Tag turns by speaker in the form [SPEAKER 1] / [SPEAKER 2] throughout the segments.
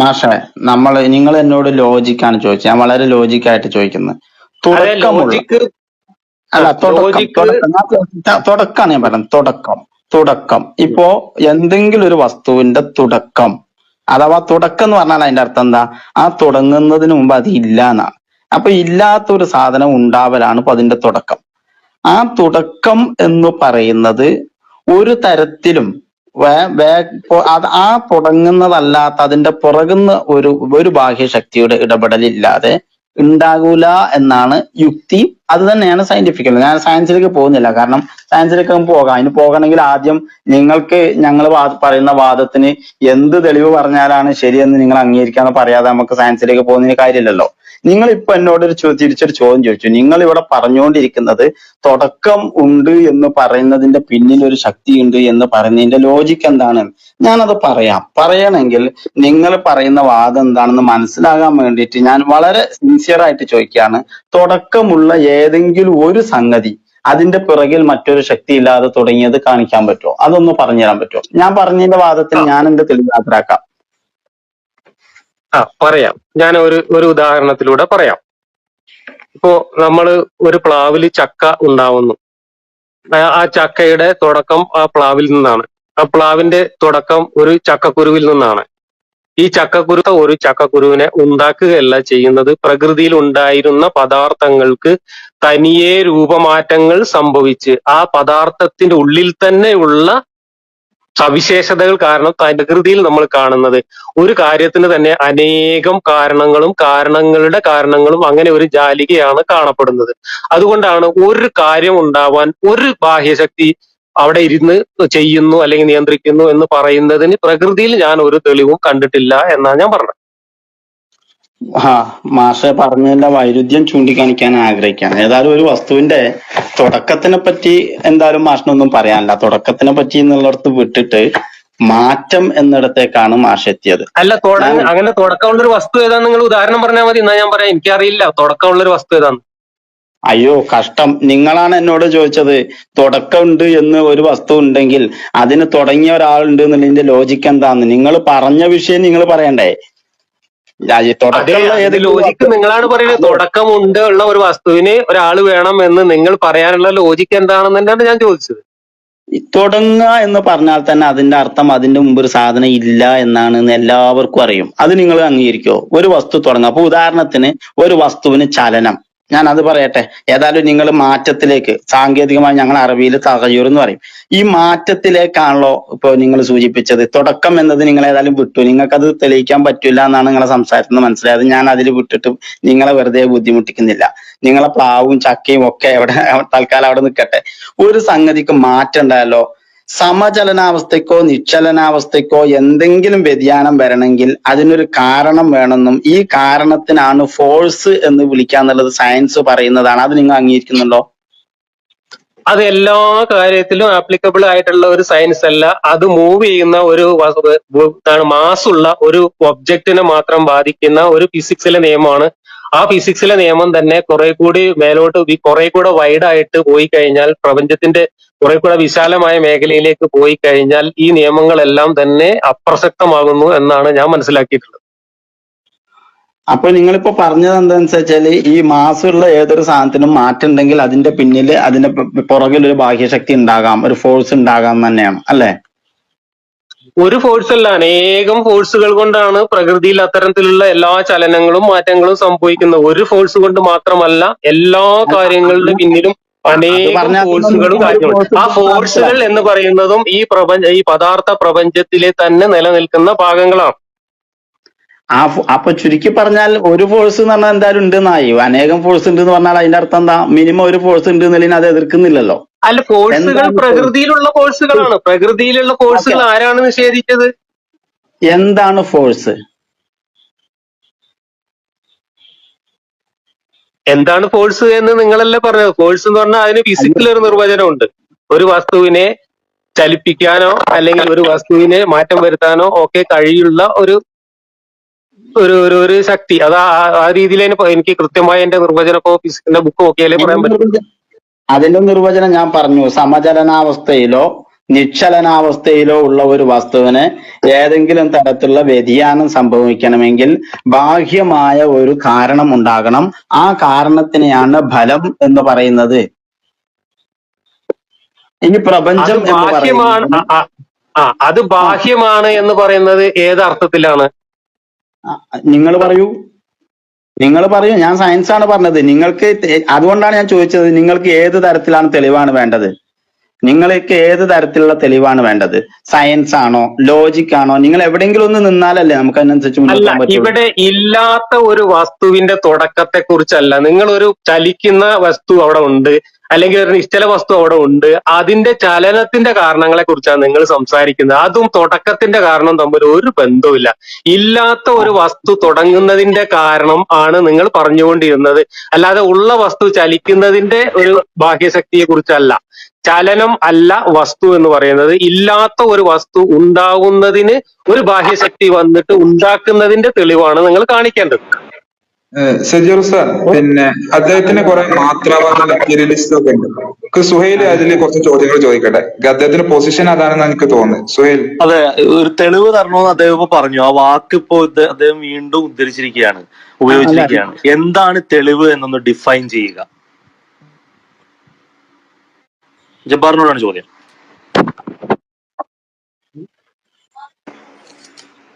[SPEAKER 1] മാഷെ, നിങ്ങൾ എന്നോട് ലോജിക്കാണ് ചോദിച്ചത്. ഞാൻ വളരെ ലോജിക്കായിട്ട് ചോദിക്കുന്നത്.
[SPEAKER 2] അതെ,
[SPEAKER 1] തുടക്കമുള്ള
[SPEAKER 2] ലോജിക്ക്.
[SPEAKER 1] അല്ല,
[SPEAKER 2] ലോജിക്ക്
[SPEAKER 1] തുടക്കമാണ് ഞാൻ പറയുന്നത്. തുടക്കം ഇപ്പോ എന്തെങ്കിലും ഒരു വസ്തുവിന്റെ തുടക്കം, അഥവാ തുടക്കം എന്ന് പറഞ്ഞാൽ അതിന്റെ അർത്ഥം എന്താ? ആ തുടങ്ങുന്നതിന് മുമ്പ് അത് ഇല്ല എന്നാണ്. അപ്പൊ ഇല്ലാത്തൊരു സാധനം ഉണ്ടാവലാണ് ഇപ്പൊ അതിന്റെ തുടക്കം. ആ തുടക്കം എന്ന് പറയുന്നത് ഒരു തരത്തിലും ആ തുടങ്ങുന്നതല്ലാത്ത അതിന്റെ പുറകുന്ന ഒരു ബാഹ്യശക്തിയുടെ ഇടപെടലില്ലാതെ ഉണ്ടാകൂല എന്നാണ് യുക്തി. അത് തന്നെയാണ് സയന്റിഫിക്കൽ. ഞാൻ സയൻസിലേക്ക് പോകുന്നില്ല, കാരണം സയൻസിലേക്ക് നമുക്ക് പോകാം. അതിന് പോകണമെങ്കിൽ ആദ്യം നിങ്ങൾക്ക് ഞങ്ങൾ പറയുന്ന വാദത്തിന് എന്ത് തെളിവ് പറഞ്ഞാലാണ് ശരിയെന്ന് നിങ്ങൾ അംഗീകരിക്കാന്ന് പറയാതെ നമുക്ക് സയൻസിലേക്ക് പോകുന്നതിന് കാര്യമില്ലല്ലോ. നിങ്ങൾ ഇപ്പൊ എന്നോട് തിരിച്ചൊരു ചോദ്യം ചോദിച്ചു. നിങ്ങൾ ഇവിടെ പറഞ്ഞുകൊണ്ടിരിക്കുന്നത് തുടക്കം ഉണ്ട് എന്ന് പറയുന്നതിന്റെ പിന്നിൽ ഒരു ശക്തി ഉണ്ട് എന്ന് പറയുന്നതിന്റെ ലോജിക്ക് എന്താണ്? ഞാനത് പറയണമെങ്കിൽ നിങ്ങൾ പറയുന്ന വാദം എന്താണെന്ന് മനസ്സിലാകാൻ വേണ്ടിയിട്ട് ഞാൻ വളരെ സിൻസിയർ ആയിട്ട് ചോദിക്കുകയാണ്. തുടക്കമുള്ള ഏതെങ്കിലും ഒരു സംഗതി അതിന്റെ പിറകിൽ മറ്റൊരു ശക്തി ഇല്ലാതെ തുടങ്ങിയത് കാണിക്കാൻ പറ്റുമോ? അതൊന്ന് പറഞ്ഞു തരാൻ പറ്റുമോ? ഞാൻ പറഞ്ഞതിന്റെ വാദത്തിന് ഞാൻ എന്റെ തെളിവ് ഹാജരാക്കാം.
[SPEAKER 2] പറയാം. ഞാൻ ഒരു ഉദാഹരണത്തിലൂടെ പറയാം. ഇപ്പോ നമ്മള് ഒരു പ്ലാവിൽ ചക്ക ഉണ്ടാവുന്നു. ആ ചക്കയുടെ തുടക്കം ആ പ്ലാവിൽ നിന്നാണ്. ആ പ്ലാവിന്റെ തുടക്കം ഒരു ചക്കക്കുരുവിൽ നിന്നാണ്. ഈ ഒരു ചക്കക്കുരുവിനെ ഉണ്ടാക്കുകയല്ല ചെയ്യുന്നത്. പ്രകൃതിയിൽ ഉണ്ടായിരുന്ന പദാർത്ഥങ്ങൾക്ക് തനിയെ രൂപമാറ്റങ്ങൾ സംഭവിച്ച് ആ പദാർത്ഥത്തിന്റെ ഉള്ളിൽ തന്നെയുള്ള സവിശേഷതകൾ കാരണം പ്രകൃതിയിൽ നമ്മൾ കാണുന്നത് ഒരു കാര്യത്തിന് തന്നെ അനേകം കാരണങ്ങളുടെ കാരണങ്ങളും അങ്ങനെ ഒരു ജാലികയാണ് കാണപ്പെടുന്നത്. അതുകൊണ്ടാണ് ഒരു കാര്യം ഉണ്ടാവാൻ ഒരു ബാഹ്യശക്തി അവിടെ ഇരുന്ന് ചെയ്യുന്നു അല്ലെങ്കിൽ നിയന്ത്രിക്കുന്നു എന്ന് പറയുന്നതിന് പ്രകൃതിയിൽ ഞാൻ ഒരു തെളിവും കണ്ടിട്ടില്ല എന്നാണ് ഞാൻ പറഞ്ഞത്.
[SPEAKER 1] മാഷെ പറഞ്ഞതിന്റെ വൈരുദ്ധ്യം ചൂണ്ടിക്കാണിക്കാൻ ആഗ്രഹിക്കുകയാണ്. ഏതായാലും ഒരു വസ്തുവിന്റെ തുടക്കത്തിനെ പറ്റി എന്തായാലും മാഷിനൊന്നും പറയാനില്ല. തുടക്കത്തിനെ പറ്റി എന്നുള്ളിടത്ത് വിട്ടിട്ട് മാറ്റം എന്നിടത്തേക്കാണ് മാഷ് എത്തിയത്.
[SPEAKER 2] അല്ല, അങ്ങനെ തുടക്കമുള്ളൊരു വസ്തു ഏതാന്ന് നിങ്ങൾ ഉദാഹരണം പറഞ്ഞാൽ മതി. എന്നാ ഞാൻ പറയാം. എനിക്കറിയില്ല തുടക്കമുള്ളൊരു വസ്തു ഏതാന്ന്.
[SPEAKER 1] അയ്യോ കഷ്ടം, നിങ്ങളാണ് എന്നോട് ചോദിച്ചത് തുടക്കമുണ്ട് എന്ന് ഒരു വസ്തു ഉണ്ടെങ്കിൽ അതിന് തുടങ്ങിയ ഒരാളുണ്ട് എന്നുള്ളതിന്റെ ലോജിക്ക് എന്താന്ന്. നിങ്ങൾ പറഞ്ഞ വിഷയം നിങ്ങൾ പറയണ്ടേ?
[SPEAKER 2] ലോജിക്ക് നിങ്ങളാണ് പറയുന്നത്. തുടക്കമുണ്ട് ഉള്ള ഒരു വസ്തുവിന് ഒരാൾ വേണം എന്ന് നിങ്ങൾ പറയാനുള്ള ലോജിക്ക് എന്താണെന്ന് തന്നെയാണ് ഞാൻ ചോദിച്ചത്.
[SPEAKER 1] തുടങ്ങുക എന്ന് പറഞ്ഞാൽ തന്നെ അതിന്റെ അർത്ഥം അതിന്റെ മുമ്പ് ഒരു സാധനം ഇല്ല എന്നാണ് എല്ലാവർക്കും അറിയും. അത് നിങ്ങൾ അംഗീകരിക്കോ? ഒരു വസ്തു തുടങ്ങുക. അപ്പൊ ഉദാഹരണത്തിന് ഒരു വസ്തുവിന് ചലനം, ഞാൻ അത് പറയട്ടെ. ഏതായാലും നിങ്ങൾ മാറ്റത്തിലേക്ക്, സാങ്കേതികമായി ഞങ്ങൾ അറബിയിൽ തഗയ്യുർ എന്ന് പറയും, ഈ മാറ്റത്തിലേക്കാണല്ലോ ഇപ്പൊ നിങ്ങൾ സൂചിപ്പിച്ചത്. തുടക്കം എന്നത് നിങ്ങൾ ഏതായാലും വിട്ടു. നിങ്ങൾക്കത് തെളിയിക്കാൻ പറ്റില്ല എന്നാണ് നിങ്ങളെ സംസാരത്തിൽ നിന്ന് മനസ്സിലായത്. ഞാൻ അതിൽ വിട്ടിട്ട് നിങ്ങളെ വെറുതെ ബുദ്ധിമുട്ടിക്കുന്നില്ല. നിങ്ങളെ പ്ലാവും ചക്കയും ഒക്കെ എവിടെ തൽക്കാലം അവിടെ നിൽക്കട്ടെ. ഒരു സംഗതിക്ക് മാറ്റം ഉണ്ടായല്ലോ. സമചലനാവസ്ഥയ്ക്കോ നിശ്ചലനാവസ്ഥയ്ക്കോ എന്തെങ്കിലും വ്യതിയാനം വരണമെങ്കിൽ അതിനൊരു കാരണം വേണമെന്നും ഈ കാരണത്തിനാണ് ഫോഴ്സ് എന്ന് വിളിക്കാന്നുള്ളത് സയൻസ് പറയുന്നതാണ്. അത് നിങ്ങൾ അംഗീകരിക്കുന്നുണ്ടോ?
[SPEAKER 2] അത് എല്ലാ കാര്യത്തിലും ആപ്ലിക്കബിൾ ആയിട്ടുള്ള ഒരു സയൻസ് അല്ല. അത് മൂവ് ചെയ്യുന്ന ഒരു മാസുള്ള ഒരു ഒബ്ജക്റ്റിനെ മാത്രം ബാധിക്കുന്ന ഒരു ഫിസിക്സിലെ നിയമമാണ്. ആ ഫിസിക്സിലെ നിയമം തന്നെ കുറെ കൂടി മേലോട്ട് കുറെ കൂടെ വൈഡായിട്ട് പോയി കഴിഞ്ഞാൽ, പ്രപഞ്ചത്തിന്റെ കുറെ കൂടെ വിശാലമായ മേഖലയിലേക്ക് പോയി കഴിഞ്ഞാൽ ഈ നിയമങ്ങളെല്ലാം തന്നെ അപ്രസക്തമാകുന്നു എന്നാണ് ഞാൻ മനസ്സിലാക്കിയിട്ടുള്ളത്.
[SPEAKER 1] അപ്പൊ നിങ്ങളിപ്പോ പറഞ്ഞത് എന്താണെന്ന് വെച്ചാല് ഈ മാസുള്ള ഏതൊരു സാധനത്തിനും മാറ്റം ഉണ്ടെങ്കിൽ അതിന്റെ പിന്നിൽ അതിന്റെ പുറകിൽ ഒരു ബാഹ്യശക്തി ഉണ്ടാകാം, ഒരു ഫോഴ്സ് ഉണ്ടാകാം തന്നെയാണ് അല്ലെ?
[SPEAKER 2] ഒരു ഫോഴ്സ് അല്ല, അനേകം ഫോഴ്സുകൾ കൊണ്ടാണ് പ്രകൃതിയിൽ അത്തരത്തിലുള്ള എല്ലാ ചലനങ്ങളും മാറ്റങ്ങളും സംഭവിക്കുന്നത്. ഒരു ഫോഴ്സ് കൊണ്ട് മാത്രമല്ല, എല്ലാ കാര്യങ്ങളുടെ പിന്നിലും അനേകം ഫോഴ്സുകളും കാര്യങ്ങളും. ആ ഫോഴ്സുകൾ എന്ന് പറയുന്നതും ഈ പദാർത്ഥ പ്രപഞ്ചത്തിലെ തന്നെ നിലനിൽക്കുന്ന ഭാഗങ്ങളാണ്.
[SPEAKER 1] അപ്പൊ ചുരുക്കി പറഞ്ഞാൽ ഒരു ഫോഴ്സ് എന്ന് പറഞ്ഞാൽ എന്തായാലും ഉണ്ടെന്നായി. അനേകം ഫോഴ്സ് ഉണ്ട് എന്ന് പറഞ്ഞാൽ അതിന്റെ അർത്ഥം എന്താ? മിനിമം ഒരു ഫോഴ്സ് ഉണ്ട് എന്നുള്ളതിന് അത് എതിർക്കുന്നില്ലല്ലോ.
[SPEAKER 2] അല്ല, ഫോഴ്സുകൾ പ്രകൃതിയിലുള്ള ഫോഴ്സുകളാണ്. പ്രകൃതിയിലുള്ള ഫോഴ്സുകൾ ആരാണ് നിഷേധിച്ചത്?
[SPEAKER 1] എന്താണ് ഫോഴ്സ്?
[SPEAKER 2] എന്താണ് ഫോഴ്സ് എന്ന് നിങ്ങളല്ലേ പറഞ്ഞത്. ഫോഴ്സ് എന്ന് പറഞ്ഞാൽ അതിന് ഫിസിക്കൽ ഒരു നിർവചനമുണ്ട്. ഒരു വസ്തുവിനെ ചലിപ്പിക്കാനോ അല്ലെങ്കിൽ ഒരു വസ്തുവിനെ മാറ്റം വരുത്താനോ ഒക്കെ കഴിയുള്ള ഒരു ശക്തി. അത് ആ രീതിയിൽ എനിക്ക് കൃത്യമായ എന്റെ നിർവചനം ഇപ്പോ ഫിസിക്സിന്റെ ബുക്ക് നോക്കിയാലേ പറയാൻ പറ്റും.
[SPEAKER 1] അതിന്റെ നിർവചനം ഞാൻ പറഞ്ഞു. സമചലനാവസ്ഥയിലോ നിശ്ചലനാവസ്ഥയിലോ ഉള്ള ഒരു വസ്തുവിന് ഏതെങ്കിലും തരത്തിലുള്ള വ്യതിയാനം സംഭവിക്കണമെങ്കിൽ ബാഹ്യമായ ഒരു കാരണം ഉണ്ടാകണം. ആ കാരണത്തിനെയാണ് ഫലം എന്ന് പറയുന്നത്. ഇനി
[SPEAKER 2] അത്
[SPEAKER 1] പ്രപഞ്ചം എന്ന്
[SPEAKER 2] ബാഹ്യമാണ്.
[SPEAKER 1] പറയുന്നത്
[SPEAKER 2] അത്
[SPEAKER 1] ആ
[SPEAKER 2] ബാഹ്യമാണ് എന്ന് പറയുന്നത് ഏത് അർത്ഥത്തിലാണ്?
[SPEAKER 1] നിങ്ങൾ പറയൂ, നിങ്ങൾ പറയൂ. ഞാൻ സയൻസ് ആണ് പറഞ്ഞത്. നിങ്ങൾക്ക് അതുകൊണ്ടാണ് ഞാൻ ചോദിച്ചത്, നിങ്ങൾക്ക് ഏത് തരത്തിലാണ് തെളിവാണ് വേണ്ടത്? നിങ്ങൾക്ക് ഏത് തരത്തിലുള്ള തെളിവാണ് വേണ്ടത്? സയൻസ് ആണോ, ലോജിക് ആണോ? നിങ്ങൾ എവിടെയെങ്കിലും ഒന്ന് നിന്നാലല്ലേ നമുക്ക് അതിനനുസരിച്ച് മുന്നോട്ട്
[SPEAKER 2] അല്ല,
[SPEAKER 1] പോകാൻ പറ്റുള്ളൂ.
[SPEAKER 2] ഇവിടെ ഇല്ലാത്ത ഒരു വസ്തുവിന്റെ തുടക്കത്തെ കുറിച്ചല്ല. നിങ്ങൾ ഒരു ചലിക്കുന്ന വസ്തു അവിടെ ഉണ്ട്, അല്ലെങ്കിൽ ഒരു നിശ്ചല വസ്തു അവിടെ ഉണ്ട്, അതിന്റെ ചലനത്തിന്റെ കാരണങ്ങളെ കുറിച്ചാണ് നിങ്ങൾ സംസാരിക്കുന്നത്. അതും തുടക്കത്തിന്റെ കാരണം തമ്മിൽ ഒരു ബന്ധവുമില്ല. ഇല്ലാത്ത ഒരു വസ്തു തുടങ്ങുന്നതിന്റെ കാരണം ആണ് നിങ്ങൾ പറഞ്ഞുകൊണ്ടിരുന്നത്, അല്ലാതെ ഉള്ള വസ്തു ചലിക്കുന്നതിന്റെ ഒരു ബാഹ്യശക്തിയെ കുറിച്ചല്ല. ചലനം അല്ല വസ്തു എന്ന് പറയുന്നത്. ഇല്ലാത്ത ഒരു വസ്തു ഉണ്ടാകുന്നതിന് ഒരു ബാഹ്യശക്തി വന്നിട്ട് ഉണ്ടാക്കുന്നതിന്റെ തെളിവാണ് നിങ്ങൾ കാണിക്കേണ്ടത്.
[SPEAKER 3] സജീർ സാർ, പിന്നെ അദ്ദേഹത്തിന് കുറെ മാത്രവാദ മെറ്റീരിയലിസ്റ്റ് ഒക്കെ ഉണ്ട്. സുഹൈൽ അതിൽ കുറച്ച് ചോദ്യങ്ങൾ ചോദിക്കട്ടെ. അദ്ദേഹത്തിന്റെ പൊസിഷൻ അതാണെന്ന് എനിക്ക് തോന്നുന്നത്. സുഹൈൽ.
[SPEAKER 4] അതെ, ഒരു തെളിവ് തരണമെന്ന് അദ്ദേഹം ഇപ്പൊ പറഞ്ഞു. ആ വാക്ക് ഇപ്പോ അദ്ദേഹം വീണ്ടും ഉദ്ധരിച്ചിരിക്കുകയാണ്, ഉപയോഗിച്ചിരിക്കുകയാണ്. എന്താണ് തെളിവ് എന്നൊന്ന് ഡിഫൈൻ ചെയ്യുക. ജബ്ബാറിനോടാണ് ചോദ്യം.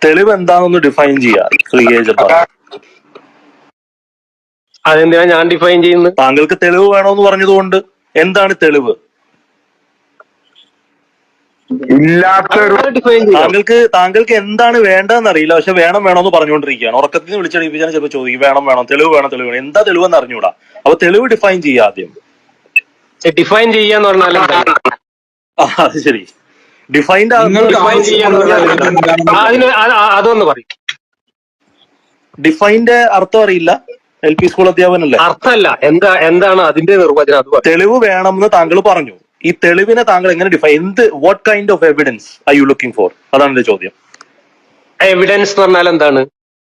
[SPEAKER 4] തെളിവ് എന്താണെന്ന് ഡിഫൈൻ ചെയ്യുക. ജബ്ബാർ,
[SPEAKER 2] അതെന്തിനാ ഞാൻ ഡിഫൈൻ ചെയ്യുന്നത്?
[SPEAKER 4] താങ്കൾക്ക് തെളിവ് വേണമെന്ന് പറഞ്ഞതുകൊണ്ട് എന്താണ് തെളിവ്?
[SPEAKER 2] ഡിഫൈൻ ചെയ്യാം.
[SPEAKER 4] താങ്കൾക്ക് എന്താണ് വേണ്ടതെന്ന് അറിയില്ല, പക്ഷെ വേണമെന്ന് പറഞ്ഞുകൊണ്ടിരിക്കുകയാണ്. ഉറക്കത്തിൽ നിന്ന് വിളിച്ചടിപ്പിച്ചാൽ ചിലപ്പോൾ ചോദിക്കും വേണം, തെളിവ് വേണം. എന്താ തെളിവെന്ന് അറിഞ്ഞൂടാ. അപ്പൊ തെളിവ് ഡിഫൈൻ ചെയ്യുക ആദ്യം.
[SPEAKER 2] ഡിഫൈൻ ചെയ്യാന്ന് പറഞ്ഞാൽ
[SPEAKER 4] അത് ശരി. ഡിഫൈൻഡ്
[SPEAKER 2] അതൊന്ന് പറയും.
[SPEAKER 4] ഡിഫൈൻഡ് അർത്ഥം അറിയില്ല. LP school അധ്യാപനല്ലേ?
[SPEAKER 2] അർത്ഥമല്ല, എന്താണ് അതിന്റെ നിർവചനം? അത്
[SPEAKER 4] തെളിവ് വേണമെന്ന് താങ്കൾ പറഞ്ഞു. ഈ തെളിവിനെ താങ്കൾ എങ്ങനെ define, what kind of evidence are you looking for? അതാണ് എന്റെ ചോദ്യം.
[SPEAKER 2] എവിഡൻസ് എന്ന് പറഞ്ഞാൽ എന്താണ്?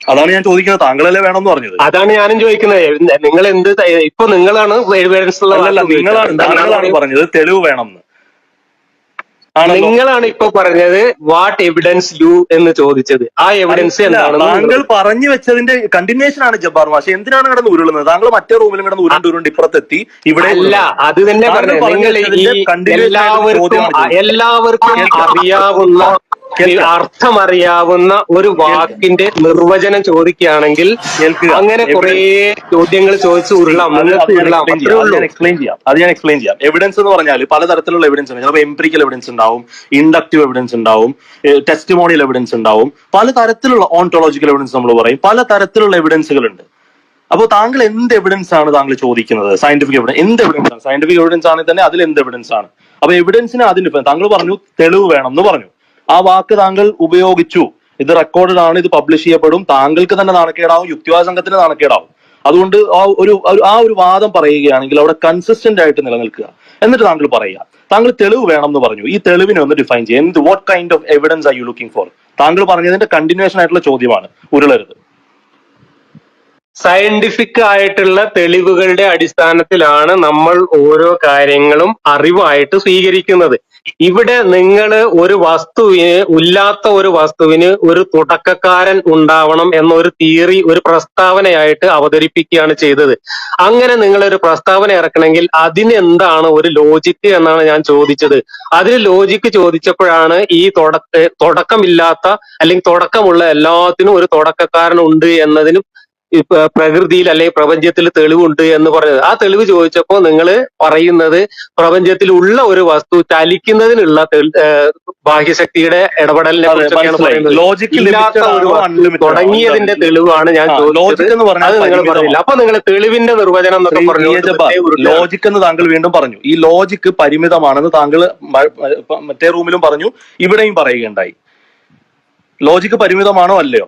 [SPEAKER 4] അതാണ് ഞാൻ ചോദിക്കുന്നത്. താങ്കളല്ലേ വേണമെന്ന് പറഞ്ഞത്?
[SPEAKER 2] അതാണ് ഞാനും ചോദിക്കുന്നത്. നിങ്ങൾ എന്ത് ഇപ്പൊ നിങ്ങളാണ് എവിഡൻസ്
[SPEAKER 4] താങ്കളാണ് പറഞ്ഞത് തെളിവ് വേണമെന്ന്.
[SPEAKER 2] നിങ്ങളാണ് ഇപ്പൊ പറഞ്ഞത് വാട്ട് എവിഡൻസ് യു എന്ന് ചോദിച്ചത്. ആ എവിഡൻസ് എന്താണ്?
[SPEAKER 4] താങ്കൾ പറഞ്ഞു വെച്ചതിന്റെ കണ്ടിന്യൂഷൻ ആണ് ജബ്ബാർ മാഷ്. എന്തിനാണ് കിടന്ന് ഉരുളുന്നത്? താങ്കൾ മറ്റേ റൂമിലും കിടന്ന് ഉരുണ്ട് ഇപ്പുറത്തെത്തി. ഇവിടെ
[SPEAKER 2] അല്ല, അത് തന്നെ പറഞ്ഞത്. നിങ്ങൾ ഈ എല്ലാവർക്കും അറിയാവുന്ന അർത്ഥമറിയാവുന്ന ഒരു വാക്കിന്റെ നിർവചനം ചോദിക്കുകയാണെങ്കിൽ അങ്ങനെ കുറെ ചോദ്യങ്ങൾ ചോദിച്ച് ഉരുളാം.
[SPEAKER 4] എക്സ്പ്ലെയിൻ ചെയ്യാം. എവിഡൻസ് എന്ന് പറഞ്ഞാൽ പലതരത്തിലുള്ള എവിഡൻസ് ഉണ്ട്. ചിലപ്പോൾ എംപിരിക്കൽ എവിഡൻസ് ഉണ്ടാവും, ഇൻഡക്റ്റീവ് എവിഡൻസ് ഉണ്ടാവും, ടെസ്റ്റിമോണിയൽ എവിഡൻസ് ഉണ്ടാവും, പലതരത്തിലുള്ള ഓൺടോളജിക്കൽ എവിഡൻസ് നമ്മൾ പറയും. പലതരത്തിലുള്ള എവിഡൻസുകൾ ഉണ്ട്. അപ്പോൾ താങ്കൾ എന്ത് എവിഡൻസ് ആണ് താങ്കൾ ചോദിക്കുന്നത്? Scientific evidence. എന്ത് എവിഡൻസ് ആണ്? സയന്റിഫിക് എവിഡൻസ് ആണെങ്കിൽ തന്നെ അതിൽ എന്ത് എവിഡൻസ് ആണ്? അപ്പൊ എവിഡൻസിന് അതിന് താങ്കൾ പറഞ്ഞു തെളിവ് വേണം എന്ന് പറഞ്ഞു. ആ വാക്ക് താങ്കൾ ഉപയോഗിച്ചു. ഇത് റെക്കോർഡഡ് ആണ്, ഇത് പബ്ലിഷ് ചെയ്യപ്പെടും. താങ്കൾക്ക് തന്നെ നാണക്കേടാവും, യുക്തിവാദ സംഘത്തിന് നാണക്കേടാവും. അതുകൊണ്ട് ആ ഒരു വാദം പറയുകയാണെങ്കിൽ അവിടെ കൺസിസ്റ്റന്റ് ആയിട്ട് നിലനിൽക്കുക. എന്നിട്ട് താങ്കൾ പറയുക താങ്കൾ തെളിവ് വേണം എന്ന് പറഞ്ഞു. ഈ തെളിവിനെ ഒന്ന് ഡിഫൈൻ ചെയ്യുക. What kind of evidence are you looking for? താങ്കൾ പറഞ്ഞതിന്റെ കണ്ടിന്യൂഷൻ ആയിട്ടുള്ള ചോദ്യമാണ്, ഉരുളരുത്.
[SPEAKER 2] സയന്റിഫിക് ആയിട്ടുള്ള തെളിവുകളുടെ അടിസ്ഥാനത്തിലാണ് നമ്മൾ ഓരോ കാര്യങ്ങളും അറിവായിട്ട് സ്വീകരിക്കുന്നത്. ഇവിടെ നിങ്ങൾ ഒരു വസ്തുവിന്, ഇല്ലാത്ത ഒരു വസ്തുവിന് ഒരു തുടക്കക്കാരൻ ഉണ്ടാവണം എന്നൊരു തിയറി, ഒരു പ്രസ്താവനയായിട്ട് അവതരിപ്പിക്കുകയാണ് ചെയ്തത്. അങ്ങനെ നിങ്ങൾ ഒരു പ്രസ്താവന ഇറക്കണമെങ്കിൽ അതിനെന്താണ് ഒരു ലോജിക്ക് എന്നാണ് ഞാൻ ചോദിച്ചത്. അതിന് ലോജിക്ക് ചോദിച്ചപ്പോഴാണ് ഈ തുടക്കമില്ലാത്ത അല്ലെങ്കിൽ തുടക്കമുള്ള എല്ലാത്തിനും ഒരു തുടക്കക്കാരൻ ഉണ്ട് എന്നതിനും പ്രകൃതിയിൽ അല്ലെങ്കിൽ പ്രപഞ്ചത്തിൽ തെളിവുണ്ട് എന്ന് പറഞ്ഞത്. ആ തെളിവ് ചോദിച്ചപ്പോൾ നിങ്ങൾ പറയുന്നത് പ്രപഞ്ചത്തിലുള്ള ഒരു വസ്തു ചലിക്കുന്നതിനുള്ള ബാഹ്യശക്തിയുടെ ഇടപെടലിനെ കുറിച്ചൊക്കെയാണ് പറയുന്നത്. ഇല്ലാത്ത ഒരു വസ്തു തുടങ്ങിയതിന്റെ തെളിവാണ് ഞാൻ ചോദിച്ചത്. അത് നിങ്ങൾ പറഞ്ഞില്ല. അപ്പൊ നിങ്ങൾ തെളിവിന്റെ നിർവചനം എന്നൊക്കെ പറഞ്ഞു.
[SPEAKER 4] ലോജിക് എന്ന് താങ്കൾ വീണ്ടും പറഞ്ഞു. ഈ ലോജിക്ക് പരിമിതമാണെന്ന് താങ്കൾ മറ്റേ റൂമിലും പറഞ്ഞു, ഇവിടെയും പറയുകയുണ്ടായി. ലോജിക്ക് പരിമിതമാണോ അല്ലയോ?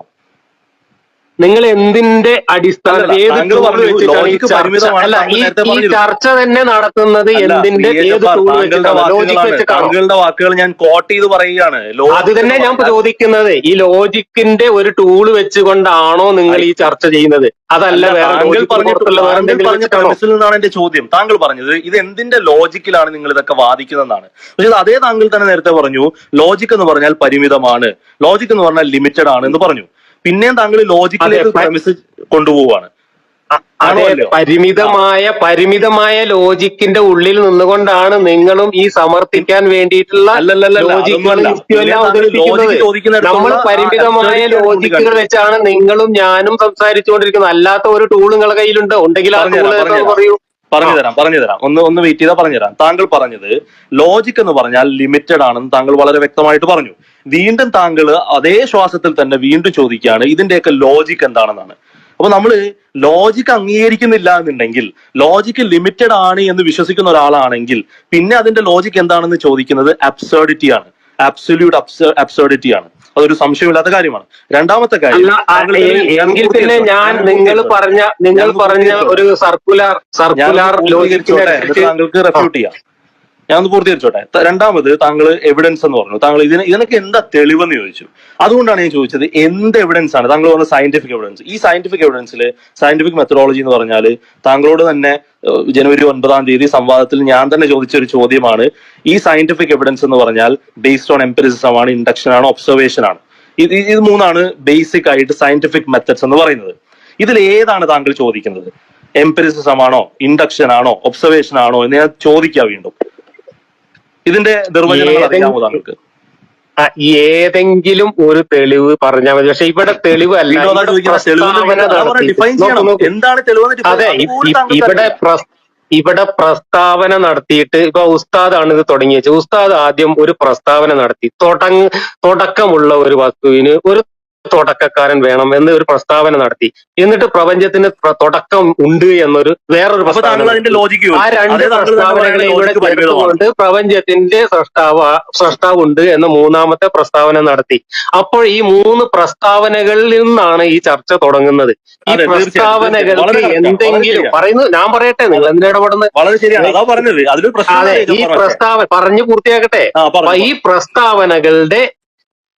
[SPEAKER 2] നിങ്ങൾ എന്തിന്റെ അടിസ്ഥാനത്തിൽ ഏത്
[SPEAKER 4] താങ്കൾ
[SPEAKER 2] ടൂൾ
[SPEAKER 4] പറഞ്ഞു
[SPEAKER 2] വെച്ചിട്ടാണ് ഈ
[SPEAKER 4] ലോജിക്ക്
[SPEAKER 2] ചർച്ച
[SPEAKER 4] പരിമിതമാണ്.
[SPEAKER 2] അല്ല
[SPEAKER 4] താങ്കൾ
[SPEAKER 2] ഈ
[SPEAKER 4] നേരത്തെ
[SPEAKER 2] ഈ
[SPEAKER 4] പറഞ്ഞിരുന്നു.
[SPEAKER 2] ചർച്ച തന്നെ നടത്തുന്നത്
[SPEAKER 4] അല്ല,
[SPEAKER 2] എന്തിന്റെ ഏത്
[SPEAKER 4] CHFR,
[SPEAKER 2] ടൂൾ
[SPEAKER 4] താങ്കളുടെ
[SPEAKER 2] വെച്ചിട്ടാണ്? ലോജിക്
[SPEAKER 4] വാക്കുകളാണ്,
[SPEAKER 2] വെച്ചിട്ടാണോ?
[SPEAKER 4] താങ്കളുടെ വാക്കുകൾ ഞാൻ കോട്ട് ചെയ്ത് പറയുകയാണ്.
[SPEAKER 2] അത്
[SPEAKER 4] ലോജിക്
[SPEAKER 2] തന്നെ
[SPEAKER 4] എന്ന്
[SPEAKER 2] ഞാൻ
[SPEAKER 4] പറഞ്ഞാൽ
[SPEAKER 2] ചോദിക്കുന്നത്, ഈ ലോജിക്കിന്റെ ഒരു ടൂൾ വെച്ചുകൊണ്ടാണോ നിങ്ങൾ ഈ ചർച്ച ചെയ്യുന്നത്? അതല്ല
[SPEAKER 4] അല്ല,
[SPEAKER 2] വേറെ
[SPEAKER 4] താങ്കൾ
[SPEAKER 2] ലോജിക്ക്
[SPEAKER 4] പറഞ്ഞ
[SPEAKER 2] പുറത്തുള്ള വേറെ എന്തെങ്കിലും
[SPEAKER 4] പറഞ്ഞ
[SPEAKER 2] വെച്ചിട്ടാണോ?
[SPEAKER 4] പ്രമിസിൽ നിന്നാണ് എന്റെ ചോദ്യം. താങ്കൾ പറഞ്ഞത് ഇത് എന്തിന്റെ ലോജിക്കിലാണ് നിങ്ങൾ ഇതൊക്കെ വാദിക്കുന്നതെന്നാണ്. പക്ഷേ അതേ താങ്കൾ തന്നെ നേരത്തെ പറഞ്ഞു ലോജിക് എന്ന് പറഞ്ഞാൽ പരിമിതമാണ്, ലോജിക് എന്ന് പറഞ്ഞാൽ ലിമിറ്റഡ് ആണ് എന്ന് പറഞ്ഞു. പിന്നെയും താങ്കൾ ലോജിക്കിലേക്ക് പ്രമിസ് കൊണ്ടുപോവാണ്. ആണോ
[SPEAKER 2] അതെ,
[SPEAKER 4] അല്ലയോ?
[SPEAKER 2] പരിമിതമായ ലോജിക്കിന്റെ ഉള്ളിൽ നിന്നുകൊണ്ടാണ് നിങ്ങളും ഈ സമർത്ഥിക്കാൻ വേണ്ടിയിട്ടുള്ള ലോജിക്കുകളും യുക്തിയെല്ലാം അവതരിപ്പിക്കുന്നത്. നമ്മൾ പരിമിതമായ ലോജിക്കുകൾ വെച്ചാണ് നിങ്ങളും ഞാനും സംസാരിച്ചുകൊണ്ടിരിക്കുന്നത്. അല്ലാത്ത ഒരു ടൂൾ നിങ്ങളുടെ കയ്യിലുണ്ട്, ഉണ്ടെങ്കിൽ ആ ടൂൾ പറയൂ.
[SPEAKER 4] പറഞ്ഞുതരാം. ഒന്ന് വെയിറ്റ് ചെയ്താൽ പറഞ്ഞുതരാം. താങ്കൾ പറഞ്ഞത് ലോജിക് എന്ന് പറഞ്ഞാൽ ലിമിറ്റഡ് ആണെന്ന് താങ്കൾ വളരെ വ്യക്തമായിട്ട് പറഞ്ഞു. വീണ്ടും താങ്കൾ അതേ ശ്വാസത്തിൽ തന്നെ വീണ്ടും ചോദിക്കുകയാണ് ഇതിന്റെയൊക്കെ ലോജിക് എന്താണെന്നാണ്. അപ്പൊ നമ്മള് ലോജിക് അംഗീകരിക്കുന്നില്ല എന്നുണ്ടെങ്കിൽ, ലോജിക് ലിമിറ്റഡ് ആണ് എന്ന് വിശ്വസിക്കുന്ന ഒരാളാണെങ്കിൽ പിന്നെ അതിന്റെ ലോജിക് എന്താണെന്ന് ചോദിക്കുന്നത് അബ്സേർഡിറ്റി ആണ്, അബ്സല്യൂട്ട് അബ്സേർഡിറ്റി ആണ്. അതൊരു സംശയമില്ലാത്ത കാര്യമാണ്. രണ്ടാമത്തെ കാര്യം,
[SPEAKER 2] എങ്കിൽ പിന്നെ ഞാൻ നിങ്ങൾ പറഞ്ഞ ഒരു സർക്കുലർ
[SPEAKER 4] താങ്കൾക്ക് റെഫ്യൂട്ട് ചെയ്യാം. ഞാൻ ഒന്ന് പൂർത്തീകരിച്ചോട്ടെ. രണ്ടാമത് താങ്കൾ എവിഡൻസ് എന്ന് പറഞ്ഞു. താങ്കൾ ഇതിനൊക്കെ എന്താ തെളിവെന്ന് ചോദിച്ചു. അതുകൊണ്ടാണ് ഞാൻ ചോദിച്ചത് എന്ത് എവിഡൻസ് ആണ് താങ്കൾ പറഞ്ഞ സയന്റിഫിക് എവിഡൻസ്. ഈ സയന്റിഫിക് എവിഡൻസിൽ സയന്റിഫിക് മെത്തഡോളജി എന്ന് പറഞ്ഞാൽ താങ്കളോട് തന്നെ ജനുവരി 9 സംവാദത്തിൽ ഞാൻ തന്നെ ചോദിച്ച ഒരു ചോദ്യമാണ്. ഈ സയന്റിഫിക് എവിഡൻസ് എന്ന് പറഞ്ഞാൽ ബേസ്ഡ് ഓൺ എംപിരിസിസം ആണ്, ഇൻഡക്ഷൻ ആണ്, ഒബ്സർവേഷൻ ആണ്. ഇത് മൂന്നാണ് ബേസിക് ആയിട്ട് സയന്റിഫിക് മെത്തഡ്സ് എന്ന് പറയുന്നത്. ഇതിൽ ഏതാണ് താങ്കൾ ചോദിക്കുന്നത്? എംപിരിസിസം ആണോ, ഇൻഡക്ഷൻ ആണോ, ഒബ്സർവേഷൻ ആണോ എന്ന് ഞാൻ ചോദിക്കാം വീണ്ടും. ഇതിന്റെ നിർവചനങ്ങൾ അറിയാമോ താങ്കൾക്ക്?
[SPEAKER 2] ഏതെങ്കിലും ഒരു തെളിവ് പറഞ്ഞാൽ മതി. പക്ഷെ ഇവിടെ തെളിവ് അല്ല, അതെ, ഇവിടെ പ്രസ്താവന നടത്തിയിട്ട് ഇപ്പൊ ഉസ്താദാണ് ഇത് തുടങ്ങി വെച്ചത്. ഉസ്താദ് ആദ്യം ഒരു പ്രസ്താവന നടത്തി, തുടക്കമുള്ള ഒരു വസ്തുവിന് ഒരു തുടക്കക്കാരൻ വേണം എന്ന് ഒരു പ്രസ്താവന നടത്തി. എന്നിട്ട് പ്രപഞ്ചത്തിന് തുടക്കം ഉണ്ട് എന്നൊരു വേറൊരു പ്രസ്താവന. ആ രണ്ട് പ്രസ്താവനകളെ ഇവിടെ ചേർത്തുകൊണ്ട് പ്രപഞ്ചത്തിന്റെ സൃഷ്ടാവ് ഉണ്ട് എന്ന മൂന്നാമത്തെ പ്രസ്താവന നടത്തി. അപ്പോൾ ഈ മൂന്ന് പ്രസ്താവനകളിൽ നിന്നാണ് ഈ ചർച്ച തുടങ്ങുന്നത്. ഈ പ്രസ്താവനകൾക്ക് എന്തെങ്കിലും പറയുന്നത് ഞാൻ പറയട്ടെ, നിങ്ങൾ എന്തിനാ ഇടപെടുന്നത്? അതെ, ഈ പ്രസ്താവന പറഞ്ഞു പൂർത്തിയാക്കട്ടെ. അപ്പൊ ഈ പ്രസ്താവനകളുടെ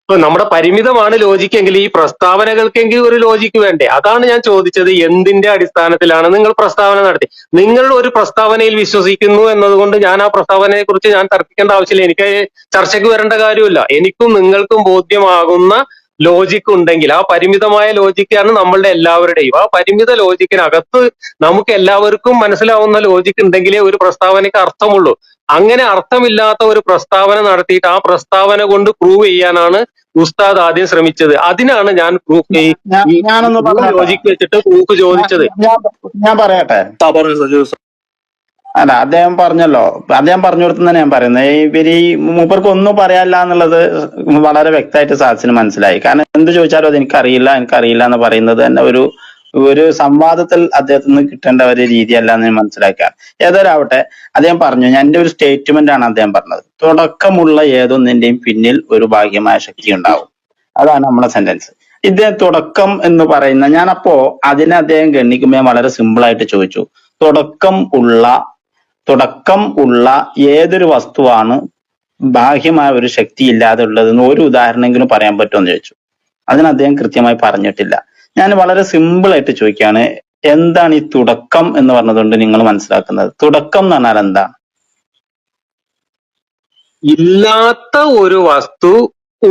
[SPEAKER 2] നമ്മുടെ പരിമിതമാണ് ലോജിക്കെങ്കിൽ ഈ പ്രസ്താവനകൾക്കെങ്കിലും ഒരു ലോജിക്ക് വേണ്ടേ? അതാണ് ഞാൻ ചോദിച്ചത്. എന്തിന്റെ അടിസ്ഥാനത്തിലാണ് നിങ്ങൾ പ്രസ്താവന നടത്തി? നിങ്ങൾ ഒരു പ്രസ്താവനയിൽ വിശ്വസിക്കുന്നു എന്നതുകൊണ്ട് ഞാൻ ആ പ്രസ്താവനയെ കുറിച്ച് ഞാൻ തർക്കിക്കേണ്ട ആവശ്യമില്ല. എനിക്ക് ചർച്ചയ്ക്ക് വരേണ്ട കാര്യമില്ല. എനിക്കും നിങ്ങൾക്കും ബോധ്യമാകുന്ന ലോജിക്ക് ഉണ്ടെങ്കിൽ, ആ പരിമിതമായ ലോജിക്കാണ് നമ്മളുടെ എല്ലാവരുടെയും. ആ പരിമിത ലോജിക്കിനകത്ത് നമുക്ക് എല്ലാവർക്കും മനസ്സിലാവുന്ന ലോജിക്ക് ഉണ്ടെങ്കിലേ ഒരു പ്രസ്താവനയ്ക്ക് അർത്ഥമുള്ളൂ. അങ്ങനെ അർത്ഥമില്ലാത്ത ഒരു പ്രസ്താവന നടത്തിയിട്ട് ആ പ്രസ്താവന കൊണ്ട് പ്രൂവ് ചെയ്യാനാണ് ഉസ്താദ് ആദ്യം ശ്രമിച്ചത്. അതിനാണ് ഞാൻ ലോജിക്ക് വെച്ചിട്ട് പ്രൂഫ് ചോദിച്ചത്.
[SPEAKER 1] ഞാൻ പറയട്ടെ. അല്ല, അദ്ദേഹം പറഞ്ഞല്ലോ, അദ്ദേഹം പറഞ്ഞു കൊടുത്തു തന്നെ ഞാൻ പറയുന്നത്. ഇവര് മൂപ്പർക്ക് ഒന്നും പറയാനില്ല എന്നുള്ളത് വളരെ വ്യക്തമായിട്ട് സാധിച്ചിന് മനസ്സിലായി. കാരണം എന്ത് ചോദിച്ചാലും അത് എനിക്കറിയില്ല എന്ന് പറയുന്നത് തന്നെ ഒരു സംവാദത്തിൽ അദ്ദേഹത്തിൽ നിന്ന് കിട്ടേണ്ട ഒരു രീതിയല്ല എന്ന് മനസ്സിലാക്കുക. ഏതൊരാവട്ടെ, അദ്ദേഹം പറഞ്ഞു, എന്റെ ഒരു സ്റ്റേറ്റ്മെന്റ് ആണ് അദ്ദേഹം പറഞ്ഞത്. തുടക്കമുള്ള ഏതൊന്നിന്റെയും പിന്നിൽ ഒരു ഭാഗ്യമായ ശക്തി ഉണ്ടാവും. അതാണ് നമ്മുടെ സെന്റൻസ്. ഇദ്ദേഹം തുടക്കം എന്ന് പറയുന്ന, ഞാനപ്പോ അതിനെ അദ്ദേഹം ഗണ്ണിക്കുമ്പോൾ ഞാൻ വളരെ സിമ്പിൾ ആയിട്ട് ചോദിച്ചു, തുടക്കം ഉള്ള ഏതൊരു വസ്തുവാണ് ബാഹ്യമായ ഒരു ശക്തി ഇല്ലാതെ ഉള്ളതെന്ന് ഒരു ഉദാഹരണമെങ്കിലും പറയാൻ പറ്റുമോ എന്ന് ചോദിച്ചു. അതിന് അദ്ദേഹം കൃത്യമായി പറഞ്ഞിട്ടില്ല. ഞാൻ വളരെ സിമ്പിൾ ആയിട്ട് ചോദിക്കുകയാണ്, എന്താണ് ഈ തുടക്കം എന്ന് പറഞ്ഞതുകൊണ്ട് നിങ്ങൾ മനസ്സിലാക്കുന്നത്? തുടക്കം എന്ന് പറഞ്ഞാൽ എന്താണ്?
[SPEAKER 2] ഇല്ലാത്ത ഒരു വസ്തു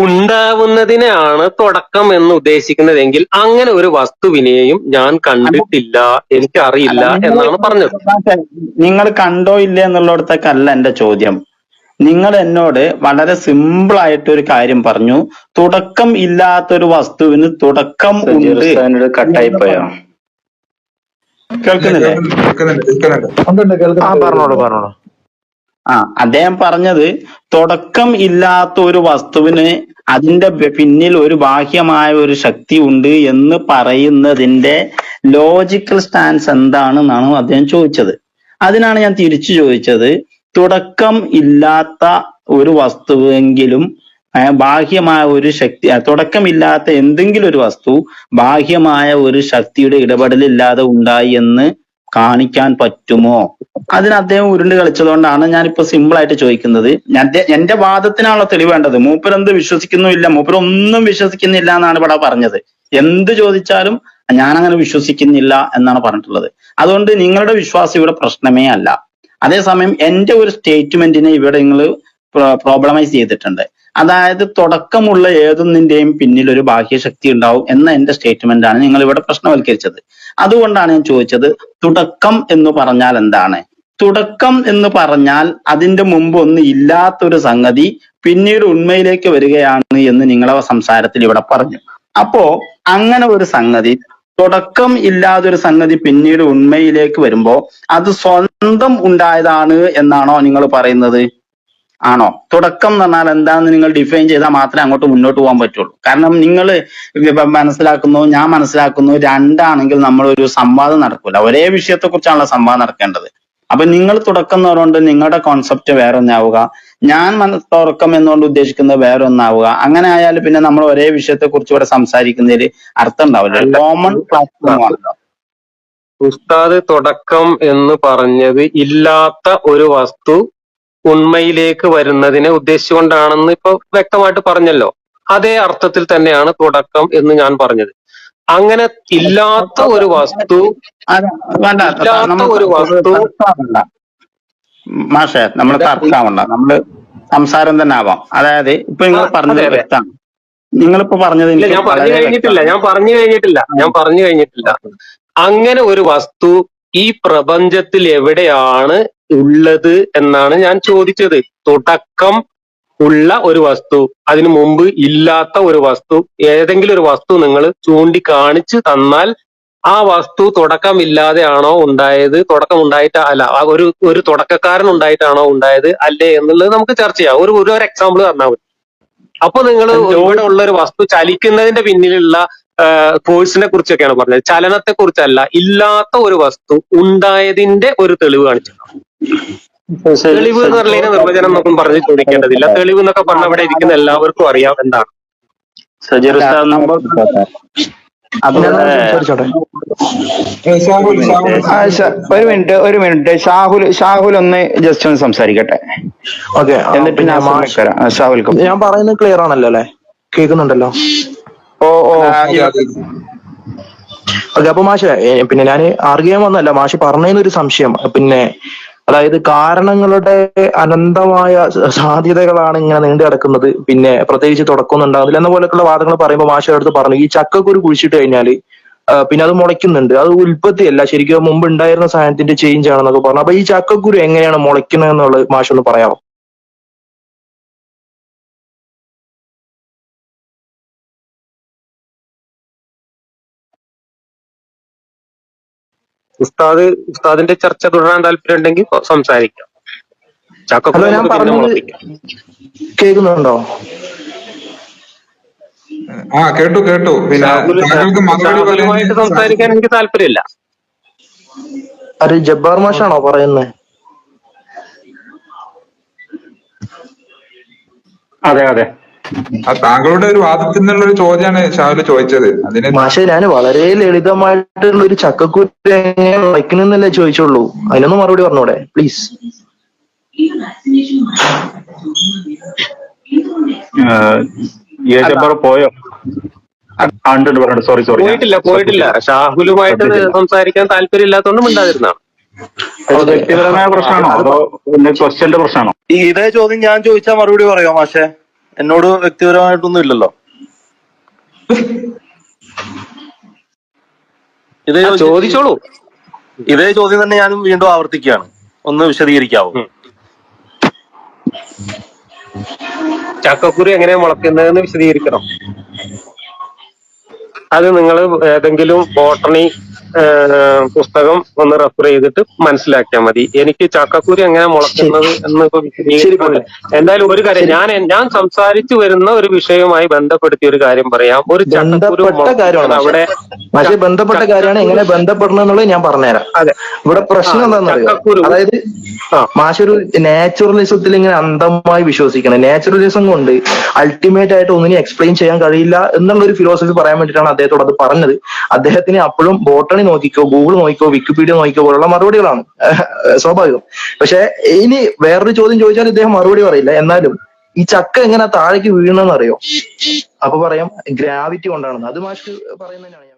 [SPEAKER 2] ഉണ്ടാവുന്നതിനെയാണ് തുടക്കം എന്ന് ഉദ്ദേശിക്കുന്നതെങ്കിൽ അങ്ങനെ ഒരു വസ്തുവിനെയും ഞാൻ കണ്ടിട്ടില്ല, എനിക്കറിയില്ല എന്നാണ് പറഞ്ഞത്.
[SPEAKER 1] നിങ്ങൾ കണ്ടോ ഇല്ലേ എന്നുള്ളിടത്തേക്കല്ല എന്റെ ചോദ്യം. നിങ്ങൾ എന്നോട് വളരെ സിമ്പിൾ ആയിട്ട് ഒരു കാര്യം പറഞ്ഞു, തുടക്കം ഇല്ലാത്തൊരു വസ്തുവിന് തുടക്കം ഉണ്ട്.
[SPEAKER 5] കട്ടായി പോയോ?
[SPEAKER 1] കേൾക്കുന്നില്ലേ?
[SPEAKER 5] പറഞ്ഞോളൂ.
[SPEAKER 1] അദ്ദേഹം പറഞ്ഞത് തുടക്കം ഇല്ലാത്ത ഒരു വസ്തുവിന് അതിന്റെ പിന്നിൽ ഒരു ബാഹ്യമായ ഒരു ശക്തി ഉണ്ട് എന്ന് പറയുന്നതിന്റെ ലോജിക്കൽ സ്റ്റാൻസ് എന്താണെന്നാണ് അദ്ദേഹം ചോദിച്ചത്. അതിനാണ് ഞാൻ തിരിച്ചു ചോദിച്ചത്, തുടക്കം ഇല്ലാത്ത ഒരു വസ്തുവെങ്കിലും ബാഹ്യമായ ഒരു ശക്തി, തുടക്കമില്ലാത്ത എന്തെങ്കിലും ഒരു വസ്തു ബാഹ്യമായ ഒരു ശക്തിയുടെ ഇടപെടലില്ലാതെ ഉണ്ടായി എന്ന് കാണിക്കാൻ പറ്റുമോ? അതിന് അദ്ദേഹം ഉരുണ്ട് കളിച്ചതുകൊണ്ടാണ് ഞാനിപ്പോ സിമ്പിൾ ആയിട്ട് ചോദിക്കുന്നത്. എന്റെ വാദത്തിനാണല്ലോ തെളിവ് വേണ്ടത്. മൂപ്പരെന്ത് വിശ്വസിക്കുന്നുമില്ല, മൂപ്പരൊന്നും വിശ്വസിക്കുന്നില്ല എന്നാണ് ഇവിടെ പറഞ്ഞത്. എന്ത് ചോദിച്ചാലും ഞാൻ അങ്ങനെ വിശ്വസിക്കുന്നില്ല എന്നാണ് പറഞ്ഞിട്ടുള്ളത്. അതുകൊണ്ട് നിങ്ങളുടെ വിശ്വാസം ഇവിടെ പ്രശ്നമേ അല്ല. അതേസമയം എന്റെ ഒരു സ്റ്റേറ്റ്മെന്റിനെ ഇവിടെ നിങ്ങൾ പ്രോബ്ലമൈസ് ചെയ്തിട്ടുണ്ട്. അതായത് തുടക്കമുള്ള ഏതൊന്നിന്റെയും പിന്നിൽ ഒരു ബാഹ്യശക്തി ഉണ്ടാവും എന്ന എന്റെ സ്റ്റേറ്റ്മെന്റ് ആണ് നിങ്ങൾ ഇവിടെ പ്രശ്നവൽക്കരിച്ചത്. അതുകൊണ്ടാണ് ഞാൻ ചോദിച്ചത്, തുടക്കം എന്ന് പറഞ്ഞാൽ എന്താണ്? തുടക്കം എന്ന് പറഞ്ഞാൽ അതിന്റെ മുമ്പ് ഒന്നും ഇല്ലാത്തൊരു സംഗതി പിന്നീട് ഉണ്മയിലേക്ക് വരികയാണ് എന്ന് നിങ്ങളെ സംസാരത്തിൽ ഇവിടെ പറഞ്ഞു. അപ്പോ അങ്ങനെ ഒരു സംഗതി, തുടക്കം ഇല്ലാതൊരു സംഗതി പിന്നീട് ഉണ്മയിലേക്ക് വരുമ്പോ അത് സ്വന്തം ഉണ്ടായതാണ് എന്നാണോ നിങ്ങൾ പറയുന്നത്? ആണോ? തുടക്കം എന്ന് പറഞ്ഞാൽ എന്താണെന്ന് നിങ്ങൾ ഡിഫൈൻ ചെയ്താൽ മാത്രമേ അങ്ങോട്ട് മുന്നോട്ട് പോകാൻ പറ്റുള്ളൂ. കാരണം നിങ്ങൾ മനസ്സിലാക്കുന്നു, ഞാൻ മനസ്സിലാക്കുന്നു, രണ്ടാണെങ്കിൽ നമ്മൾ ഒരു സംവാദം നടക്കൂല. ഒരേ വിഷയത്തെ കുറിച്ചാണല്ലോ സംവാദം നടക്കേണ്ടത്. അപ്പൊ നിങ്ങൾ തുടക്കം എന്ന് പറഞ്ഞുകൊണ്ട് നിങ്ങളുടെ കോൺസെപ്റ്റ് വേറെ ഒന്നാവുക, ഞാൻ തുടക്കം എന്നുകൊണ്ട് ഉദ്ദേശിക്കുന്നത് വേറെ ഒന്നാവുക. അങ്ങനെ ആയാൽ പിന്നെ നമ്മൾ ഒരേ വിഷയത്തെ കുറിച്ച് ഇവിടെ സംസാരിക്കുന്നതിൽ അർത്ഥം ഉണ്ടാവില്ല. കോമൺ പ്ലാറ്റ്ഫോം ആണല്ലോ.
[SPEAKER 2] ഉസ്താദ് തുടക്കം എന്ന് പറഞ്ഞത് ഇല്ലാത്ത ഒരു വസ്തു ഉണ്മയിലേക്ക് വരുന്നതിനെ ഉദ്ദേശിച്ചുകൊണ്ടാണെന്ന് ഇപ്പൊ വ്യക്തമായിട്ട് പറഞ്ഞല്ലോ. അതേ അർത്ഥത്തിൽ തന്നെയാണ് തുടക്കം എന്ന് ഞാൻ പറഞ്ഞത്. അങ്ങനെ ഇല്ലാത്ത ഒരു വസ്തു
[SPEAKER 1] മാഷേ, നമ്മൾ തർക്കാവണ്ട, നമ്മള് സംസാരം തന്നെ ആവാം. അതായത് ഇപ്പൊ നിങ്ങൾ പറഞ്ഞത് വ്യക്തമാണ്. നിങ്ങളിപ്പോ പറഞ്ഞത്
[SPEAKER 2] ഞാൻ പറഞ്ഞു കഴിഞ്ഞിട്ടില്ല. അങ്ങനെ ഒരു വസ്തു ഈ പ്രപഞ്ചത്തിൽ എവിടെയാണ് ഉള്ളത് എന്നാണ് ഞാൻ ചോദിച്ചത്. തുടക്കം ഉള്ള ഒരു വസ്തു, അതിനു മുമ്പ് ഇല്ലാത്ത ഒരു വസ്തു, ഏതെങ്കിലും ഒരു വസ്തു നിങ്ങൾ ചൂണ്ടിക്കാണിച്ച് തന്നാൽ ആ വസ്തു തുടക്കമില്ലാതെ ആണോ ഉണ്ടായത്, തുടക്കം ഉണ്ടായിട്ട് അല്ല, ഒരു തുടക്കക്കാരൻ ഉണ്ടായിട്ടാണോ ഉണ്ടായത് അല്ലേ എന്നുള്ളത് നമുക്ക് ചർച്ച ചെയ്യാം. ഒരു എക്സാമ്പിൾ തന്നാൽ മതി. അപ്പൊ നിങ്ങൾ ഇവിടെ ഉള്ള ഒരു വസ്തു ചലിക്കുന്നതിന്റെ പിന്നിലുള്ള ഫോഴ്സിനെ കുറിച്ചൊക്കെയാണ് പറഞ്ഞത്, ചലനത്തെ കുറിച്ചല്ല. ഇല്ലാത്ത ഒരു വസ്തു ഉണ്ടായതിന്റെ ഒരു തെളിവ് കാണിച്ചു. തെളിവ് എന്ന് പറഞ്ഞതിന്റെ നിർവചനം എന്നൊക്കെ പറഞ്ഞ് ചോദിക്കേണ്ടതില്ല. തെളിവ് എന്നൊക്കെ പറഞ്ഞ അവിടെ ഇരിക്കുന്ന എല്ലാവർക്കും അറിയാം എന്താണ്.
[SPEAKER 5] ഒരു മിനിറ്റ് ഷാഹുൽ ഒന്ന് ജസ്റ്റ് ഒന്ന് സംസാരിക്കട്ടെ.
[SPEAKER 6] ഓക്കെ,
[SPEAKER 5] എന്നിട്ട് ഷാഹുൽ
[SPEAKER 6] ഞാൻ പറയുന്നത് ക്ലിയർ ആണല്ലോ അല്ലെ? കേൾക്കുന്നുണ്ടല്ലോ? ഓക്കെ. അപ്പൊ മാഷെ, പിന്നെ ഞാൻ ആർഗ്യം വന്നല്ല, മാഷ് പറഞ്ഞതിനൊരു സംശയം. പിന്നെ അതായത് കാരണങ്ങളുടെ അനന്തമായ സാധ്യതകളാണ് ഇങ്ങനെ നീണ്ടു കിടക്കുന്നത്, പിന്നെ പ്രത്യേകിച്ച് തുടക്കമൊന്നും ഉണ്ടാകുന്നില്ല എന്ന പോലെയുള്ള വാദങ്ങൾ പറയുമ്പോൾ മാഷ് അടുത്ത് പറഞ്ഞു, ഈ ചക്കക്കുരു കുഴിച്ചിട്ട് കഴിഞ്ഞാല് പിന്നെ അത് മുളയ്ക്കുന്നുണ്ട്, അത് ഉൽപ്പത്തിയല്ല, ശരിക്കും മുമ്പ് ഉണ്ടായിരുന്ന സാധനത്തിന്റെ ചേഞ്ച് ആണെന്നൊക്കെ പറഞ്ഞു. അപ്പൊ ഈ ചക്കക്കുരു എങ്ങനെയാണ് മുളയ്ക്കുന്നത് എന്നുള്ളത് മാഷ് ഒന്ന് പറയാമോ?
[SPEAKER 2] ഉസ്താദിന്റെ ചർച്ച തുടരാൻ താല്പര്യം ഉണ്ടെങ്കിൽ സംസാരിക്കാം.
[SPEAKER 6] ഞാൻ പറഞ്ഞത് കേൾക്കുന്നുണ്ടോ?
[SPEAKER 3] കേട്ടു. പിന്നെ
[SPEAKER 2] ഷാഹുലുമായിട്ട് സംസാരിക്കാൻ എനിക്ക് താല്പര്യമില്ല.
[SPEAKER 6] അത് ജബ്ബാർ മാഷാണോ പറയുന്നത്?
[SPEAKER 1] അതെ.
[SPEAKER 3] താങ്കളുടെ ഒരു വാദത്തിൽ നിന്നുള്ള ഒരു ചോദ്യമാണ് ഷാഹുൽ ചോദിച്ചത്. അതിന്
[SPEAKER 6] മാഷെ, ഞാൻ വളരെ ലളിതമായിട്ടുള്ള ഒരു ചക്കക്കുരു എങ്ങനെ വയ്ക്കണമെന്നല്ലേ ചോദിച്ചുള്ളൂ. അതിനൊന്ന് മറുപടി പറഞ്ഞൂടെ പ്ലീസ്?
[SPEAKER 1] പോയോ?
[SPEAKER 2] പോയിട്ടില്ല. ഷാഹുലുമായിട്ട് സംസാരിക്കാൻ താല്പര്യം ഇല്ലാത്തതുകൊണ്ട് മിണ്ടാതിരുന്നാണ്.
[SPEAKER 1] വ്യക്തിപരമായ പ്രശ്നമാണോ അതോ ക്വസ്റ്റ്യന്റെ പ്രശ്നമാണോ?
[SPEAKER 4] ഇതേ ചോദ്യം ഞാൻ ചോദിച്ചാൽ മറുപടി പറയോ മാഷെ? എന്നോട് വ്യക്തിപരമായിട്ടൊന്നും ഇല്ലല്ലോ.
[SPEAKER 2] ചോദിച്ചോളൂ.
[SPEAKER 4] ഇതേ ചോദ്യം തന്നെ ഞാനും വീണ്ടും ആവർത്തിക്കുകയാണ്. ഒന്ന് വിശദീകരിക്കാവോ?
[SPEAKER 2] ചക്കക്കുരു എങ്ങനെയാ മുളയ്ക്കുന്നതെന്ന് വിശദീകരിക്കണം. അത് നിങ്ങൾ ഏതെങ്കിലും ബോട്ടണി പുസ്തകം ഒന്ന് റെഫർ ചെയ്തിട്ട് മനസ്സിലാക്കിയാൽ മതി. എനിക്ക് ചക്കക്കുരു എങ്ങനെ മുളക്കുന്നത് എന്ന് ഇപ്പൊ വിശദീകരിക്കുന്നില്ല. എന്തായാലും ഒരു കാര്യം, ഞാൻ സംസാരിച്ചു വരുന്ന ഒരു വിഷയവുമായി ബന്ധപ്പെടുത്തിയ ഒരു കാര്യം പറയാം. ഒരു ചക്കക്കുരു അവിടെ
[SPEAKER 6] ബന്ധപ്പെട്ട കാര്യമാണ്. എങ്ങനെ ബന്ധപ്പെടണം എന്നുള്ളത് ഞാൻ പറഞ്ഞുതരാം.
[SPEAKER 2] അതെ,
[SPEAKER 6] ഇവിടെ പ്രശ്നം എന്താണെന്നറിയോ? അതായത് മാഷൊരു നാച്ചുറലിസത്തിൽ ഇങ്ങനെ അന്ധമായി വിശ്വസിക്കണം. നാച്ചുറലിസം കൊണ്ട് അൾട്ടിമേറ്റ് ആയിട്ട് ഒന്നിനും എക്സ്പ്ലെയിൻ ചെയ്യാൻ കഴിയില്ല എന്നുള്ള ഒരു ഫിലോസഫി പറയാൻ വേണ്ടിയിട്ടാണ് അദ്ദേഹത്തോട് അത് പറഞ്ഞത്. അദ്ദേഹത്തിന് അപ്പോഴും ബോട്ടണി നോക്കിക്കോ, ഗൂഗിൾ നോക്കിക്കോ, വിക്കിപീഡിയ നോക്കിക്കോ പോലുള്ള മറുപടികളാണ് സ്വാഭാവികം. പക്ഷെ ഇനി വേറൊരു ചോദ്യം ചോദിച്ചാൽ ഇദ്ദേഹം മറുപടി പറയില്ല. എന്നാലും ഈ ചക്ക എങ്ങനെ താഴേക്ക് വീഴണമെന്ന് അറിയോ? അപ്പൊ പറയാം ഗ്രാവിറ്റി കൊണ്ടാണെന്ന്. അത് മാഷ് പറയുന്നതന്നെയാണ്.